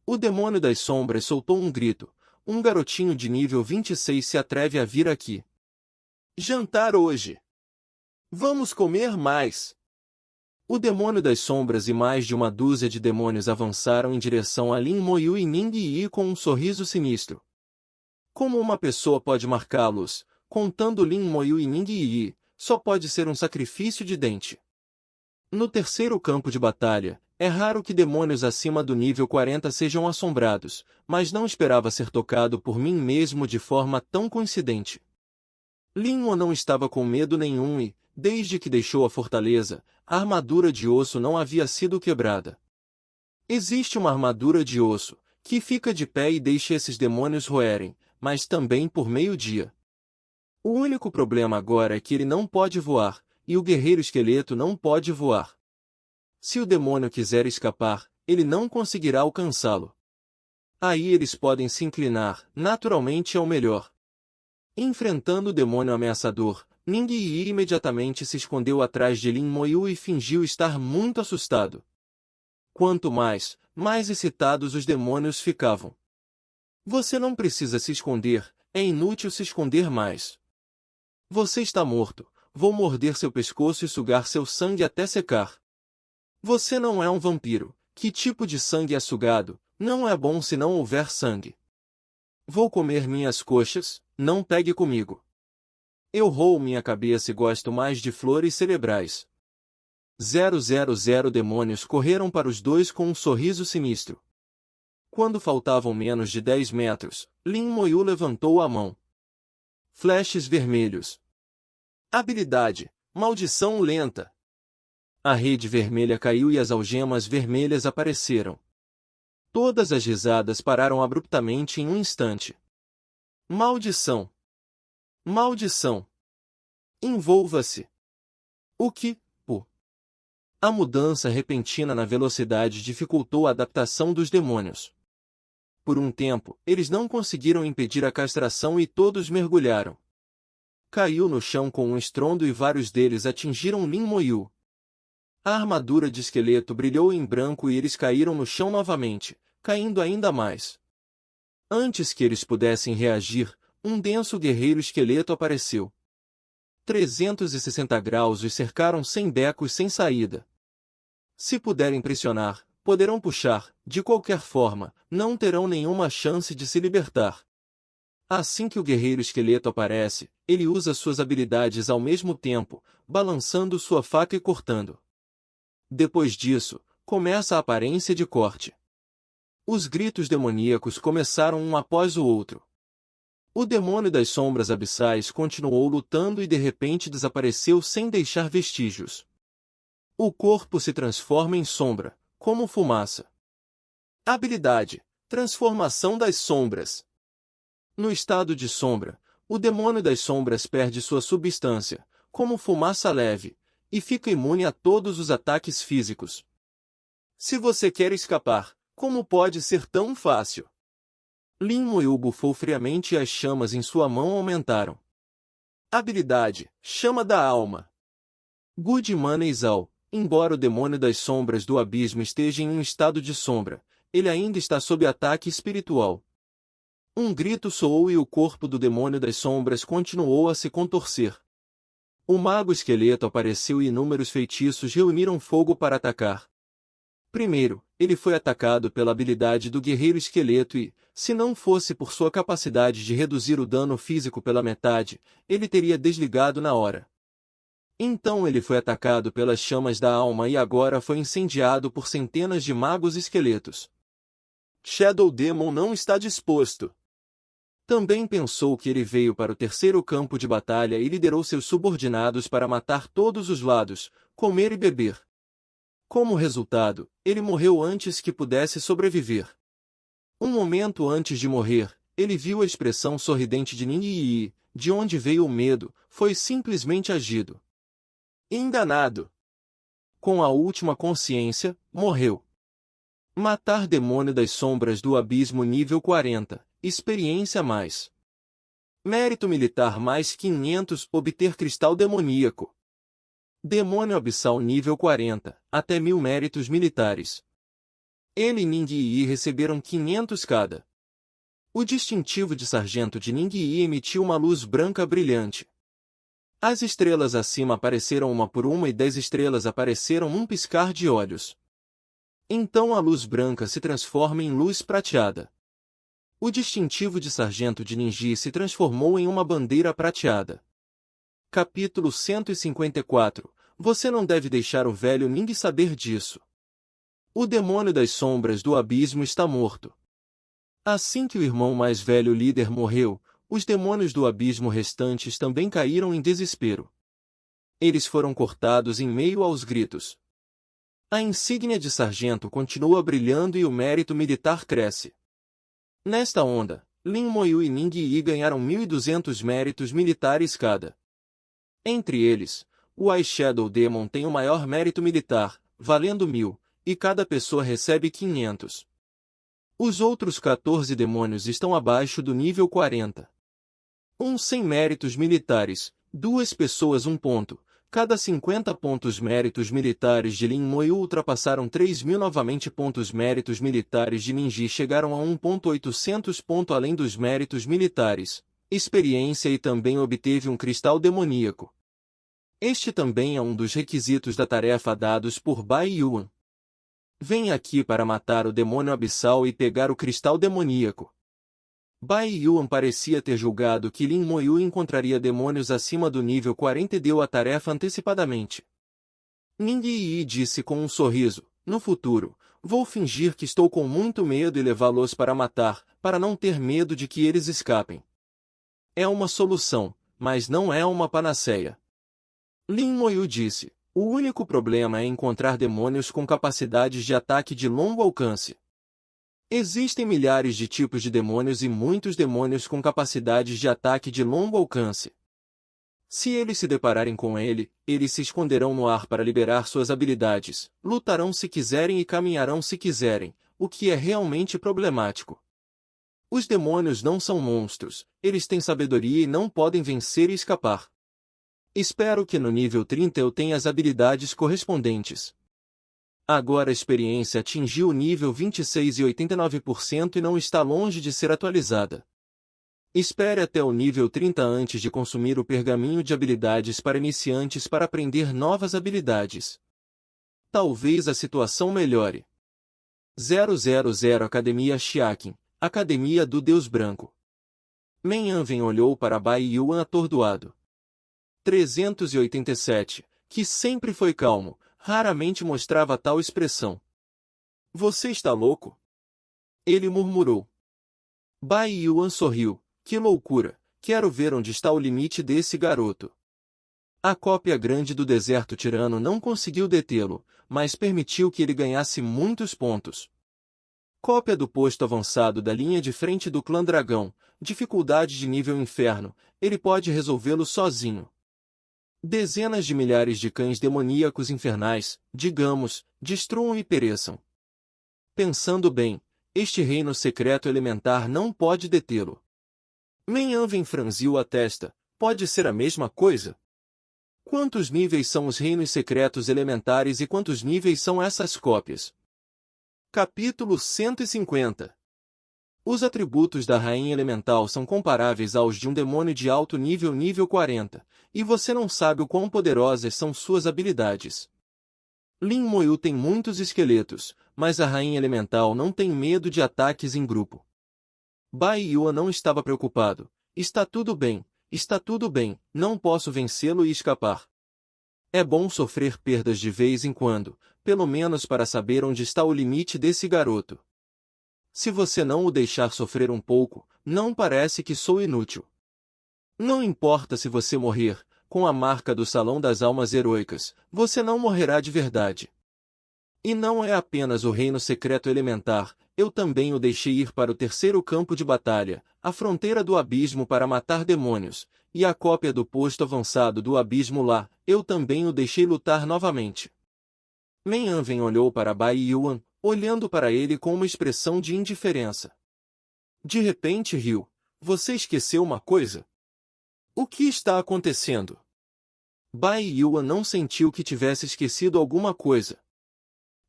O demônio das sombras soltou um grito. Um garotinho de nível 26 se atreve a vir aqui. Jantar hoje. Vamos comer mais. O demônio das sombras e mais de uma dúzia de demônios avançaram em direção a Lin Moyu e Ning Yi com um sorriso sinistro. Como uma pessoa pode marcá-los, contando Lin Moyu e Ning Yi, só pode ser um sacrifício de dente. No terceiro campo de batalha, é raro que demônios acima do nível 40 sejam assombrados, mas não esperava ser tocado por mim mesmo de forma tão coincidente. Lin Mo não estava com medo nenhum e, desde que deixou a fortaleza, a armadura de osso não havia sido quebrada. Existe uma armadura de osso, que fica de pé e deixa esses demônios roerem, mas também por meio-dia. O único problema agora é que ele não pode voar, e o guerreiro esqueleto não pode voar. Se o demônio quiser escapar, ele não conseguirá alcançá-lo. Aí eles podem se inclinar, naturalmente é o melhor. Enfrentando o demônio ameaçador, Ning Yi imediatamente se escondeu atrás de Lin Moyu e fingiu estar muito assustado. Quanto mais excitados os demônios ficavam. Você não precisa se esconder, é inútil se esconder mais. Você está morto, vou morder seu pescoço e sugar seu sangue até secar. Você não é um vampiro, que tipo de sangue é sugado? Não é bom se não houver sangue. Vou comer minhas coxas, não pegue comigo. Eu roo minha cabeça e gosto mais de flores cerebrais. 000 demônios correram para os dois com um sorriso sinistro. Quando faltavam menos de 10 metros, Lin Moyu levantou a mão. Flashes vermelhos. Habilidade, maldição lenta. A rede vermelha caiu e as algemas vermelhas apareceram. Todas as risadas pararam abruptamente em um instante. Maldição! Maldição! Envolva-se! O que, pô? A mudança repentina na velocidade dificultou a adaptação dos demônios. Por um tempo, eles não conseguiram impedir a castração e todos mergulharam. Caiu no chão com um estrondo e vários deles atingiram Lin Moyu. A armadura de esqueleto brilhou em branco e eles caíram no chão novamente, caindo ainda mais. Antes que eles pudessem reagir, um denso guerreiro esqueleto apareceu. 360 graus os cercaram sem becos sem saída. Se puderem pressionar, poderão puxar, de qualquer forma, não terão nenhuma chance de se libertar. Assim que o guerreiro esqueleto aparece, ele usa suas habilidades ao mesmo tempo, balançando sua faca e cortando. Depois disso, começa a aparência de corte. Os gritos demoníacos começaram um após o outro. O demônio das sombras abissais continuou lutando e de repente desapareceu sem deixar vestígios. O corpo se transforma em sombra, como fumaça. Habilidade: transformação das sombras. No estado de sombra, o demônio das sombras perde sua substância, como fumaça leve, e fica imune a todos os ataques físicos. Se você quer escapar, como pode ser tão fácil? Lin Moyu bufou friamente e as chamas em sua mão aumentaram. Habilidade: Chama da Alma. Good Money Zhao. Embora o demônio das sombras do abismo esteja em um estado de sombra, ele ainda está sob ataque espiritual. Um grito soou e o corpo do demônio das sombras continuou a se contorcer. O mago esqueleto apareceu e inúmeros feitiços reuniram fogo para atacar. Primeiro, ele foi atacado pela habilidade do guerreiro esqueleto e, Se não fosse por sua capacidade de reduzir o dano físico pela metade, ele teria desligado na hora. Então ele foi atacado pelas chamas da alma e agora foi incendiado por centenas de magos esqueletos. Shadow Demon não está disposto. Também pensou que ele veio para o terceiro campo de batalha e liderou seus subordinados para matar todos os lados, comer e beber. Como resultado, ele morreu antes que pudesse sobreviver. Um momento antes de morrer, ele viu a expressão sorridente de Ning Yi, de onde veio o medo, foi simplesmente agido. Enganado. Com a última consciência, morreu. Matar demônio das sombras do abismo nível 40, experiência mais. Mérito militar mais 500, obter cristal demoníaco. Demônio abissal nível 40, até 1000 méritos militares. Ele e Ning Yi receberam 500 cada. O distintivo de sargento de Ning Yi emitiu uma luz branca brilhante. As estrelas acima apareceram uma por uma e 10 estrelas apareceram num piscar de olhos. Então a luz branca se transforma em luz prateada. O distintivo de sargento de Ninji se transformou em uma bandeira prateada. Capítulo 154. Você não deve deixar o velho Ning saber disso. O demônio das sombras do abismo está morto. Assim que o irmão mais velho líder morreu, os demônios do abismo restantes também caíram em desespero. Eles foram cortados em meio aos gritos. A insígnia de sargento continua brilhando e o mérito militar cresce. Nesta onda, Lin Moyu e Ning Yi ganharam 1.200 méritos militares cada. Entre eles, o Eyeshadow Demon tem o maior mérito militar, valendo 1.000, e cada pessoa recebe 500. Os outros 14 demônios estão abaixo do nível 40. Sem méritos militares, 2 pessoas 1 ponto. Cada 50 pontos méritos militares de Lin Moyu ultrapassaram 3.000 novamente. Pontos méritos militares de Ninji chegaram a 1.800 ponto além dos méritos militares, experiência e também obteve um cristal demoníaco. Este também é um dos requisitos da tarefa dados por Bai Yuan. Venha aqui para matar o demônio abissal e pegar o cristal demoníaco. Bai Yuan parecia ter julgado que Lin Moyu encontraria demônios acima do nível 40 e deu a tarefa antecipadamente. Ning Yi disse com um sorriso, no futuro, vou fingir que estou com muito medo e levá-los para matar, para não ter medo de que eles escapem. É uma solução, mas não é uma panaceia. Lin Moyu disse, o único problema é encontrar demônios com capacidades de ataque de longo alcance. Existem milhares de tipos de demônios e muitos demônios com capacidades de ataque de longo alcance. Se eles se depararem com ele, eles se esconderão no ar para liberar suas habilidades, lutarão se quiserem e caminharão se quiserem, o que é realmente problemático. Os demônios não são monstros, eles têm sabedoria e não podem vencer e escapar. Espero que no nível 30 eu tenha as habilidades correspondentes. Agora a experiência atingiu o nível 26 e 89% e não está longe de ser atualizada. Espere até o nível 30 antes de consumir o pergaminho de habilidades para iniciantes para aprender novas habilidades. Talvez a situação melhore. 000 Academia Xiakin, Academia do Deus Branco. Men Yanwen olhou para Bai Yuan atordoado. 387, que sempre foi calmo, raramente mostrava tal expressão. Você está louco? Ele murmurou. Bai Yuan sorriu. Que loucura, quero ver onde está o limite desse garoto. A cópia grande do deserto tirano não conseguiu detê-lo, mas permitiu que ele ganhasse muitos pontos. Cópia do posto avançado da linha de frente do clã dragão, dificuldade de nível inferno, ele pode resolvê-lo sozinho. Dezenas de milhares de cães demoníacos infernais, digamos, destruam e pereçam. Pensando bem, este reino secreto elementar não pode detê-lo. Men Yanwen franziu a testa, pode ser a mesma coisa? Quantos níveis são os reinos secretos elementares e quantos níveis são essas cópias? Capítulo 150. Os atributos da Rainha Elemental são comparáveis aos de um demônio de alto nível nível 40, e você não sabe o quão poderosas são suas habilidades. Lin Moyu tem muitos esqueletos, mas a Rainha Elemental não tem medo de ataques em grupo. Bai Yuan não estava preocupado. Está tudo bem, não posso vencê-lo e escapar. É bom sofrer perdas de vez em quando, pelo menos para saber onde está o limite desse garoto. Se você não o deixar sofrer um pouco, não parece que sou inútil. Não importa se você morrer, com a marca do Salão das Almas Heroicas, você não morrerá de verdade. E não é apenas o reino secreto elementar, eu também o deixei ir para o terceiro campo de batalha, a fronteira do abismo para matar demônios, e a cópia do posto avançado do abismo lá, eu também o deixei lutar novamente. Men Anven olhou para Bai Yuan, olhando para ele com uma expressão de indiferença. De repente riu. Você esqueceu uma coisa? O que está acontecendo? Bai Yuan não sentiu que tivesse esquecido alguma coisa.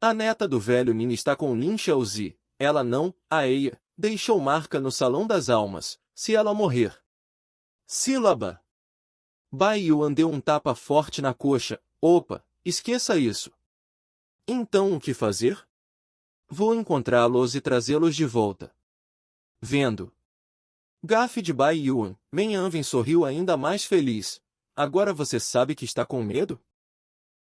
A neta do velho Nin está com Lin Xiaozi. Ela não, a Eia, deixou marca no Salão das Almas, se ela morrer. Sílaba. Bai Yuan deu um tapa forte na coxa. Opa, esqueça isso. Então o que fazer? Vou encontrá-los e trazê-los de volta. Vendo. Gafe de Bai Yuan, Men Anven sorriu ainda mais feliz. Agora você sabe que está com medo?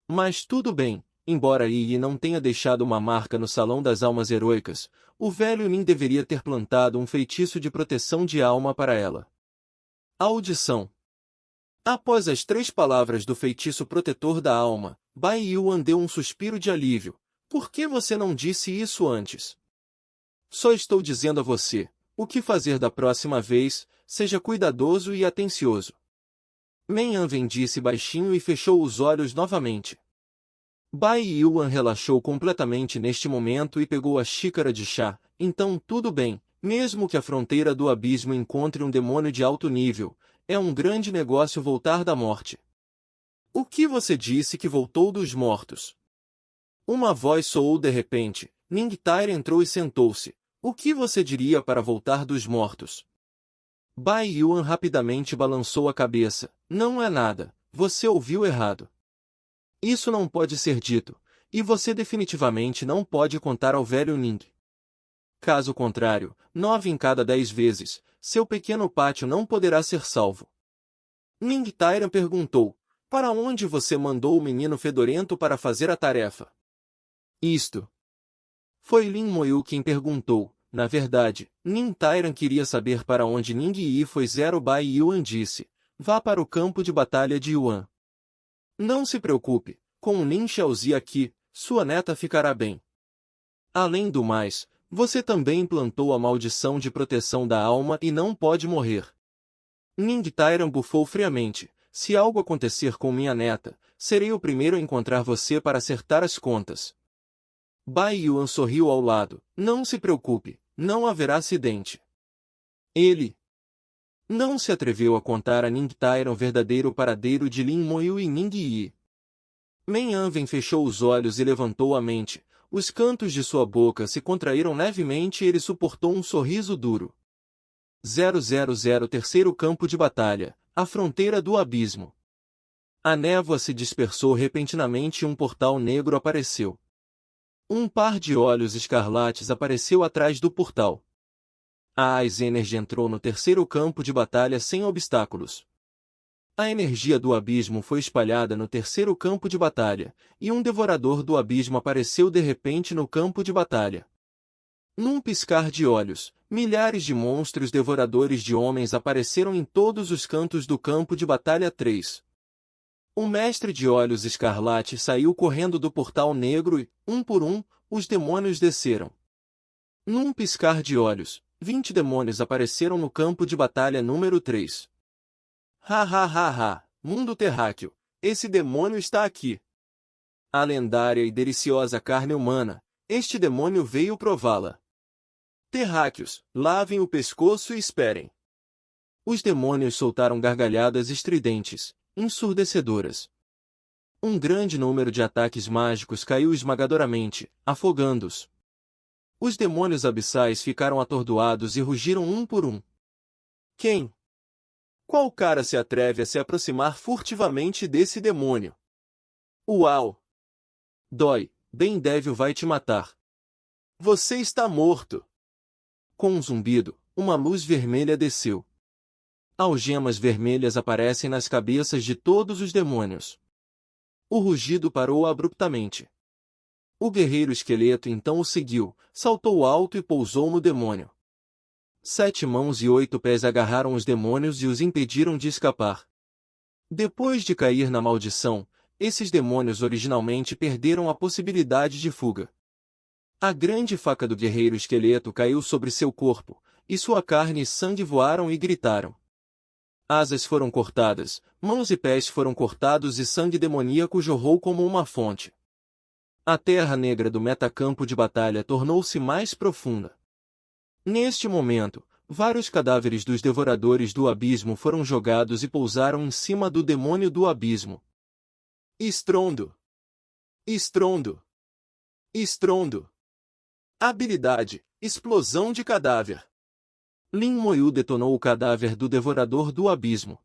Mas tudo bem, embora Yi não tenha deixado uma marca no Salão das Almas Heroicas, o velho Nin deveria ter plantado um feitiço de proteção de alma para ela. Audição. Após as 3 palavras do feitiço protetor da alma, Bai Yuan deu um suspiro de alívio. Por que você não disse isso antes? Só estou dizendo a você. O que fazer da próxima vez, seja cuidadoso e atencioso. Men Anven disse baixinho e fechou os olhos novamente. Bai Yuan relaxou completamente neste momento e pegou a xícara de chá. Então tudo bem, mesmo que a fronteira do abismo encontre um demônio de alto nível, é um grande negócio voltar da morte. O que você disse que voltou dos mortos? Uma voz soou de repente. Ning Taira entrou e sentou-se. O que você diria para voltar dos mortos? Bai Yuan rapidamente balançou a cabeça. Não é nada, você ouviu errado. Isso não pode ser dito, e você definitivamente não pode contar ao velho Ning. Caso contrário, 9 em cada 10 vezes, seu pequeno pátio não poderá ser salvo. Ning Taira perguntou, para onde você mandou o menino fedorento para fazer a tarefa? Isto. Foi Lin Moyu quem perguntou. Na verdade, Nin Tairan queria saber para onde Ning Yi foi. Bai Yuan disse. Vá para o campo de batalha de Yuan. Não se preocupe, com o Lin Xiaozi aqui, sua neta ficará bem. Além do mais, você também implantou a maldição de proteção da alma e não pode morrer. Ning Tairan bufou friamente. Se algo acontecer com minha neta, serei o primeiro a encontrar você para acertar as contas. Bai Yuan sorriu ao lado. Não se preocupe, não haverá acidente. Ele não se atreveu a contar a Ning Tairan o verdadeiro paradeiro de Lin Moyu e Ning Yi. Men Anven fechou os olhos e levantou a mente. Os cantos de sua boca se contraíram levemente e ele suportou um sorriso duro. 000 Terceiro campo de batalha, a fronteira do abismo. A névoa se dispersou repentinamente e um portal negro apareceu. Um par de olhos escarlates apareceu atrás do portal. A Ice Energy entrou no terceiro campo de batalha sem obstáculos. A energia do abismo foi espalhada no terceiro campo de batalha, e um devorador do abismo apareceu de repente no campo de batalha. Num piscar de olhos, milhares de monstros devoradores de homens apareceram em todos os cantos do campo de batalha 3. O mestre de olhos escarlate saiu correndo do portal negro e, um por um, os demônios desceram. Num piscar de olhos, 20 demônios apareceram no campo de batalha número 3. Ha ha ha ha, mundo terráqueo, esse demônio está aqui. A lendária e deliciosa carne humana, este demônio veio prová-la. Terráqueos, lavem o pescoço e esperem. Os demônios soltaram gargalhadas estridentes, ensurdecedoras. Um grande número de ataques mágicos caiu esmagadoramente, afogando-os. Os demônios abissais ficaram atordoados e rugiram um por um. Quem? Qual cara se atreve a se aproximar furtivamente desse demônio? Uau! Dói, Ben Devil vai te matar. Você está morto! Com um zumbido, uma luz vermelha desceu. Algemas vermelhas aparecem nas cabeças de todos os demônios. O rugido parou abruptamente. O guerreiro esqueleto então o seguiu, saltou alto e pousou no demônio. 7 mãos e 8 pés agarraram os demônios e os impediram de escapar. Depois de cair na maldição, esses demônios originalmente perderam a possibilidade de fuga. A grande faca do guerreiro esqueleto caiu sobre seu corpo, e sua carne e sangue voaram e gritaram. Asas foram cortadas, mãos e pés foram cortados e sangue demoníaco jorrou como uma fonte. A terra negra do metacampo de batalha tornou-se mais profunda. Neste momento, vários cadáveres dos devoradores do abismo foram jogados e pousaram em cima do demônio do abismo. Estrondo! Estrondo! Estrondo! Habilidade: explosão de cadáver. Lin Moyu detonou o cadáver do devorador do abismo.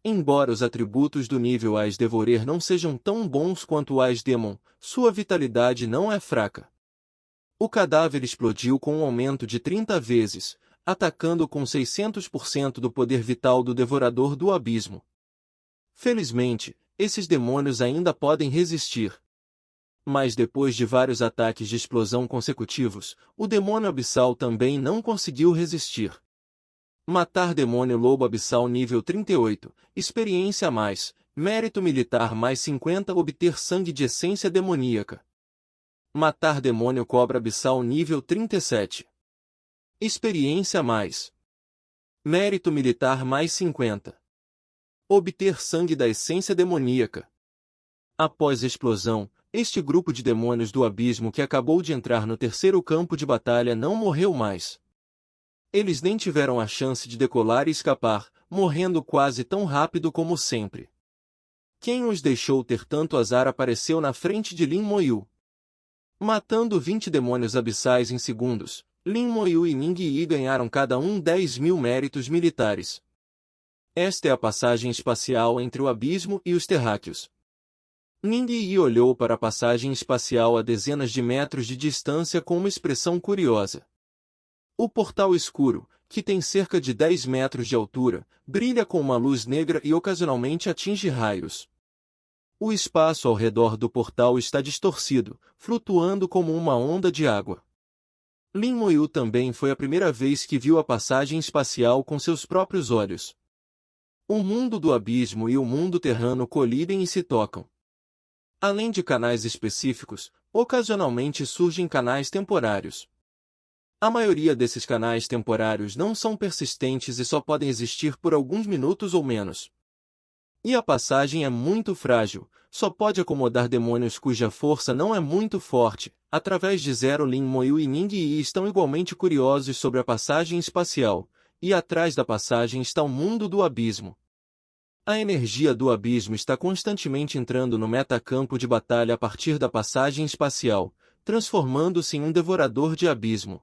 Embora os atributos do nível Ice Devourer não sejam tão bons quanto o Ice Demon, sua vitalidade não é fraca. O cadáver explodiu com um aumento de 30 vezes, atacando com 600% do poder vital do devorador do abismo. Felizmente, esses demônios ainda podem resistir. Mas depois de vários ataques de explosão consecutivos, o demônio abissal também não conseguiu resistir. Matar demônio lobo abissal nível 38, experiência a mais, mérito militar mais 50, obter sangue de essência demoníaca. Matar demônio cobra abissal nível 37. Experiência a mais. Mérito militar mais 50. Obter sangue da essência demoníaca. Após a explosão, este grupo de demônios do abismo que acabou de entrar no terceiro campo de batalha não morreu mais. Eles nem tiveram a chance de decolar e escapar, morrendo quase tão rápido como sempre. Quem os deixou ter tanto azar apareceu na frente de Lin Moyu. Matando 20 demônios abissais em segundos, Lin Moyu e Ning Yi ganharam cada um 10.000 méritos militares. Esta é a passagem espacial entre o abismo e os terráqueos. Ning Yi olhou para a passagem espacial a dezenas de metros de distância com uma expressão curiosa. O portal escuro, que tem cerca de 10 metros de altura, brilha com uma luz negra e ocasionalmente atinge raios. O espaço ao redor do portal está distorcido, flutuando como uma onda de água. Lin Moyu também foi a primeira vez que viu a passagem espacial com seus próprios olhos. O mundo do abismo e o mundo terrano colidem e se tocam. Além de canais específicos, ocasionalmente surgem canais temporários. A maioria desses canais temporários não são persistentes e só podem existir por alguns minutos ou menos. E a passagem é muito frágil, só pode acomodar demônios cuja força não é muito forte. Através de Zero, Lin Moyu e Ning Yi estão igualmente curiosos sobre a passagem espacial, e atrás da passagem está o mundo do abismo. A energia do abismo está constantemente entrando no metacampo de batalha a partir da passagem espacial, transformando-se em um devorador de abismo.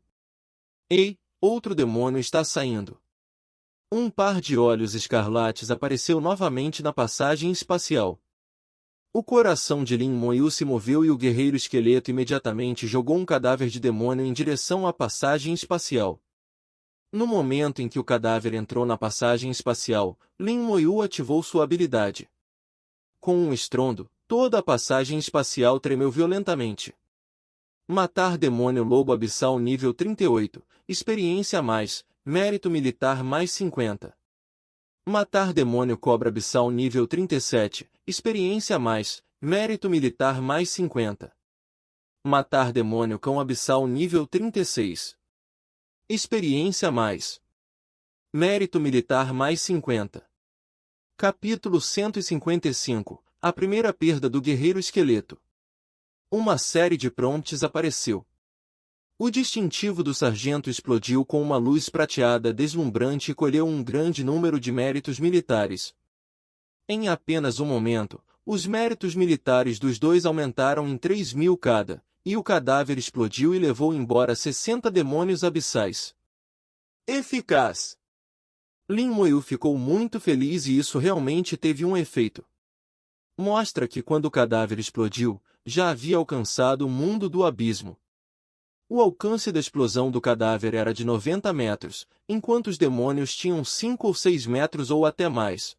Ei, outro demônio está saindo. Um par de olhos escarlates apareceu novamente na passagem espacial. O coração de Lin Moyu se moveu e o guerreiro esqueleto imediatamente jogou um cadáver de demônio em direção à passagem espacial. No momento em que o cadáver entrou na passagem espacial, Lin Moyu ativou sua habilidade. Com um estrondo, toda a passagem espacial tremeu violentamente. Matar demônio lobo abissal nível 38, experiência a mais, mérito militar mais 50. Matar demônio cobra abissal nível 37, experiência a mais, mérito militar mais 50. Matar demônio cão abissal nível 36. Experiência a mais. Mérito militar mais 50. Capítulo 155. A primeira perda do guerreiro esqueleto. Uma série de prompts apareceu. O distintivo do sargento explodiu com uma luz prateada deslumbrante e colheu um grande número de méritos militares. Em apenas um momento, os méritos militares dos dois aumentaram em 3.000 cada, e o cadáver explodiu e levou embora 60 demônios abissais. Eficaz! Lin Moyu ficou muito feliz e isso realmente teve um efeito. Mostra que quando o cadáver explodiu, já havia alcançado o mundo do abismo. O alcance da explosão do cadáver era de 90 metros, enquanto os demônios tinham 5 ou 6 metros ou até mais.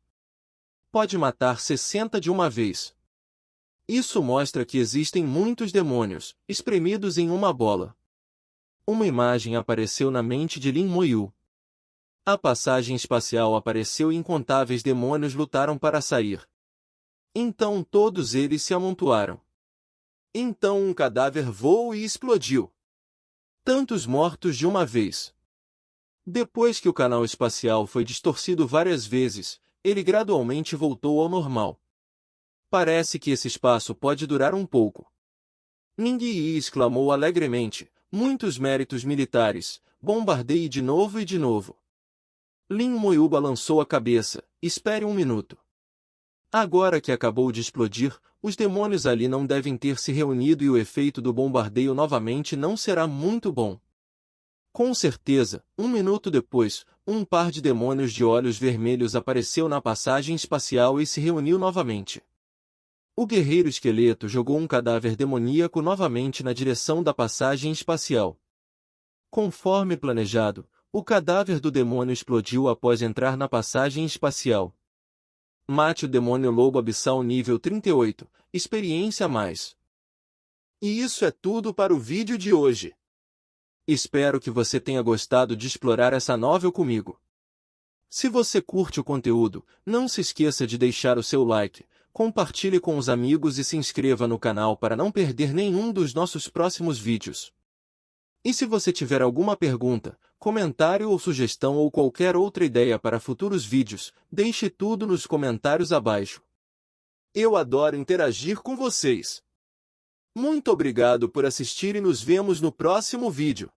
Pode matar 60 de uma vez. Isso mostra que existem muitos demônios, espremidos em uma bola. Uma imagem apareceu na mente de Lin Moyu. A passagem espacial apareceu e incontáveis demônios lutaram para sair. Então todos eles se amontoaram. Então um cadáver voou e explodiu. Tantos mortos de uma vez. Depois que o canal espacial foi distorcido várias vezes, ele gradualmente voltou ao normal. Parece que esse espaço pode durar um pouco. Ningyi exclamou alegremente, muitos méritos militares, bombardeie de novo e de novo. Lin Moyu balançou a cabeça, espere um minuto. Agora que acabou de explodir, os demônios ali não devem ter se reunido e o efeito do bombardeio novamente não será muito bom. Com certeza, um minuto depois, um par de demônios de olhos vermelhos apareceu na passagem espacial e se reuniu novamente. O guerreiro esqueleto jogou um cadáver demoníaco novamente na direção da passagem espacial. Conforme planejado, o cadáver do demônio explodiu após entrar na passagem espacial. Mate o demônio lobo abissal nível 38, experiência a mais. E isso é tudo para o vídeo de hoje. Espero que você tenha gostado de explorar essa novel comigo. Se você curte o conteúdo, não se esqueça de deixar o seu like, compartilhe com os amigos e se inscreva no canal para não perder nenhum dos nossos próximos vídeos. E se você tiver alguma pergunta, comentário ou sugestão ou qualquer outra ideia para futuros vídeos, deixe tudo nos comentários abaixo. Eu adoro interagir com vocês. Muito obrigado por assistir e nos vemos no próximo vídeo.